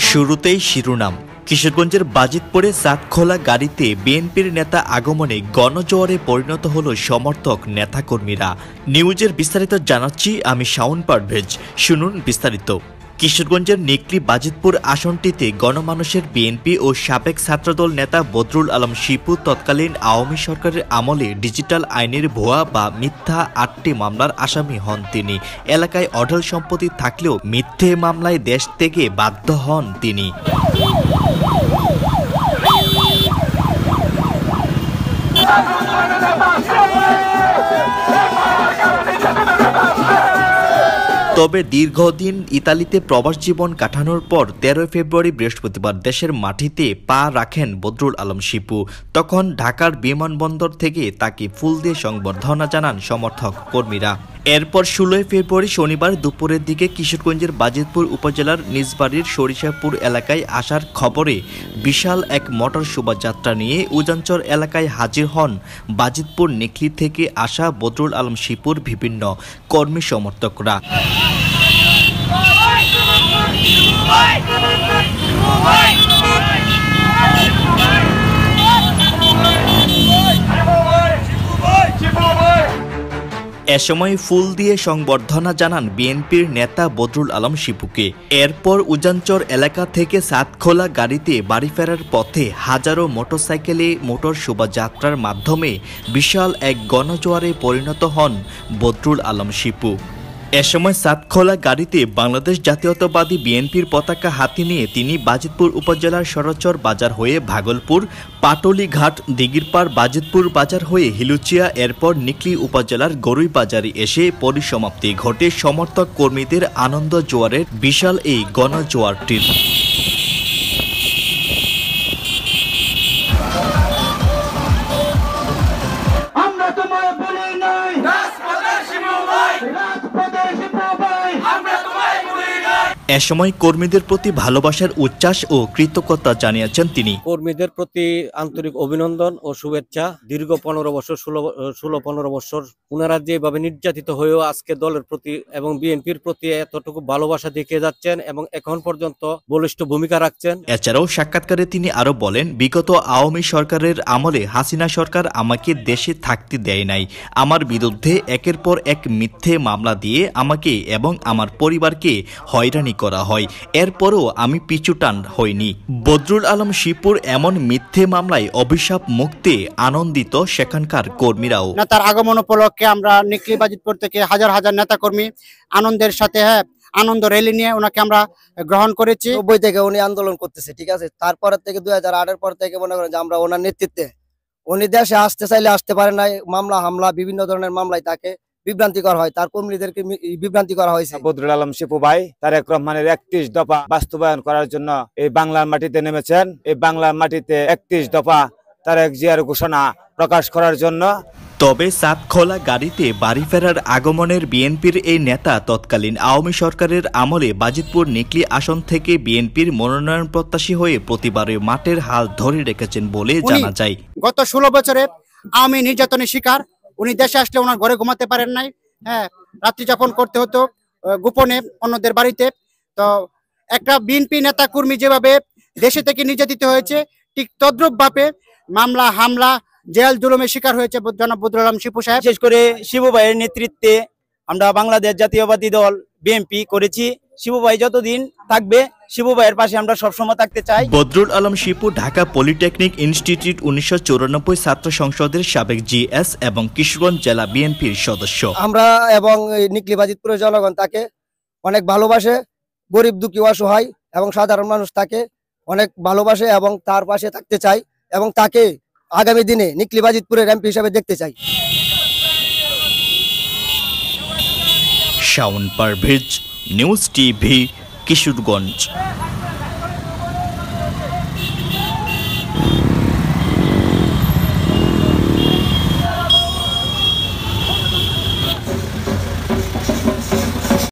শুরুতেই শিরোনাম। কিশোরগঞ্জের বাজিতপুরে সাতখোলা গাড়িতে বিএনপির নেতা আগমনে গণজোয়ারে পরিণত হলো সমর্থক নেতাকর্মীরা। নিউজের বিস্তারিত জানাচ্ছি আমি শাওন পারভেজ। শুনুন বিস্তারিত। কিশোরগঞ্জের নিকলি বাজিতপুর আসনটিতে গণমানুষের বিএনপি ও সাবেক ছাত্রদল নেতা বদরুল আলম শিপু তৎকালীন আওয়ামী সরকারের আমলে ডিজিটাল আইনের ভুয়া বা মিথ্যা 8টি মামলার আসামি হন তিনি। এলাকায় অঢেল সম্পত্তি থাকলেও মিথ্যে মামলায় দেশ থেকে বাধ্য হন তিনি। তবে দীর্ঘদিন ইতালিতে প্রবাস জীবন কাটানোর পর 13 ফেব্রুয়ারি বৃহস্পতিবার দেশের মাটিতে পা রাখেন বদরুল আলম শিপু। তখন ঢাকার বিমানবন্দর থেকে তাকে ফুল দিয়ে সংবর্ধনা জানান সমর্থক কর্মীরা। এরপর 16 ফেব্রুয়ারি শনিবার দুপুরের দিকে কিশোরগঞ্জের বাজিতপুর উপজেলার নিজবাড়ির সরিষাপুর এলাকায় আসার খবরে বিশাল এক মোটর শোভাযাত্রা নিয়ে উজানচর এলাকায় হাজির হন বাজিতপুর নিকলি থেকে আসা বদরুল আলম শিপুর বিভিন্ন কর্মী সমর্থকরা। এ সময় ফুল দিয়ে সংবর্ধনা জানান বিএনপির নেতা বদরুল আলম শিপুকে। এরপর উজানচর এলাকা থেকে সাতখোলা গাড়িতে বাড়ি ফেরার পথে হাজারো মোটরসাইকেলে মোটর শোভাযাত্রার মাধ্যমে বিশাল এক গণজোয়ারে পরিণত হন বদরুল আলম শিপু। এ সময় সাতখোলা গাড়িতে বাংলাদেশ জাতীয়তাবাদী বিএনপির পতাকা হাতে নিয়ে তিনি বাজিতপুর উপজেলার সরচর বাজার হয়ে ভাগলপুর, পাটলিঘাট, দিঘিরপাড়, বাজিতপুর বাজার হয়ে হিলুচিয়া, এরপর নিকলি উপজেলার গরুই বাজারে এসে পরিসমাপ্তি ঘটে সমর্থক কর্মীদের আনন্দ জোয়ারের বিশাল এই গণজোয়ারটির। এ সময় কর্মীদের প্রতি ভালোবাসার উচ্ছ্বাস ও কৃতজ্ঞতা জানিয়েছেন তিনি। কর্মীদের প্রতি আন্তরিক অভিনন্দন ও শুভেচ্ছা। দীর্ঘ 15 বছর 16-15 বছর ওনারা যেভাবে নির্যাতিত হয়েও আজকে দলের প্রতি এবং বিএনপির প্রতি এতটুকু ভালোবাসা দেখিয়ে যাচ্ছেন এবং এখন পর্যন্ত বলিষ্ঠ ভূমিকা রাখছেন। এছাড়াও সাক্ষাৎকারে তিনি আরো বলেন, বিগত আওয়ামী সরকারের আমলে হাসিনা সরকার আমাকে দেশে থাকতে দেয় নাই। আমার বিরুদ্ধে একের পর এক মিথ্যে মামলা দিয়ে আমাকে এবং আমার পরিবারকে হয়রানি করা হয়। এরপরও আমি পিছুটান হইনি। বদরুল আলম শিপুর এমন মিথ্যে মামলায় অভিশাপ মুক্তি আনন্দিত সেখানকার কর্মীরাও। তার আগমন উপলক্ষে আমরা নিকলি বাজিতপুর থেকে হাজার হাজার নেতা কর্মী আনন্দের সাথে আনন্দ র্যালি নিয়ে ওনাকে আমরা গ্রহণ করেছি। 90 থেকে উনি আন্দোলন করতেছে, ঠিক আছে। তারপর থেকে 2008-এর পর থেকে মনে করেন যে আমরা ওনার নেতৃত্বে উনি দেশে আসতে চাইলে আসতে পারে নাই। মামলা হামলা বিভিন্ন ধরনের মামলায় তাকে বিভ্রান্তি করা হয়, তার কর্মীদেরকে বিভ্রান্তি করা হয়েছে। বদরুল আলম শিপু ভাই তারেক রহমানের 31 দফা বাস্তবায়ন করার জন্য এই বাংলার মাটিতে নেমেছেন। এই বাংলার মাটিতে 31 দফা তারেক জিয়ার ঘোষণা প্রকাশ করার জন্য। তবে সাতখোলা গাড়িতে বাড়ি ফেরার আগমনের বিএনপির এই নেতা তৎকালীন আওয়ামী সরকারের আমলে বাজিতপুর নিকলি আসন থেকে বিএনপির মনোনয়ন প্রত্যাশী হয়ে প্রতিবারে মাঠের হাল ধরে রেখেছেন বলে জানা যায়। গত 16 বছরে আওয়ামী নির্যাতনের শিকার। উনি দেশে আসলে ওনার ঘরে ঘুমাতে পারেন নাই, রাত্রি যাপন করতে হতো গোপনে অন্যদের বাড়িতে। তো একটা বিএনপি নেতা কর্মী যেভাবে দেশে থেকে নির্যাতিত হয়েছে, ঠিক তদ্রুপ ভাবে মামলা হামলা জেল জুলুমের শিকার হয়েছে জনাব বদরুল আলম শিপু সাহেব। বিশেষ করে শিবু ভাইয়ের নেতৃত্বে আমরা বাংলাদেশ জাতীয়বাদী দল বিএনপি করেছি। শিবু ভাই যতদিন থাকবে শিবু ভাইয়ের পাশে আমরা সবসময় থাকতে চাই। বদরুল আলম শিপু ঢাকা পলিটেকনিক ইনস্টিটিউট 1994 ছাত্র সংসদের সাবেক জিএস এবং কিশোরগঞ্জ জেলা বিএনপির সদস্য। আমরা এবং নিকলি বাজিতপুরের জনগণ তাকে অনেক ভালোবাসে। গরিব দুঃখী অসহায় এবং সাধারণ মানুষ তাকে অনেক ভালোবাসে এবং তার পাশে থাকতে চাই এবং তাকে আগামী দিনে নিকলি বাজিতপুরের এমপি হিসেবে দেখতে চাই। Shaon Parvez, news TV, Kishoreganj.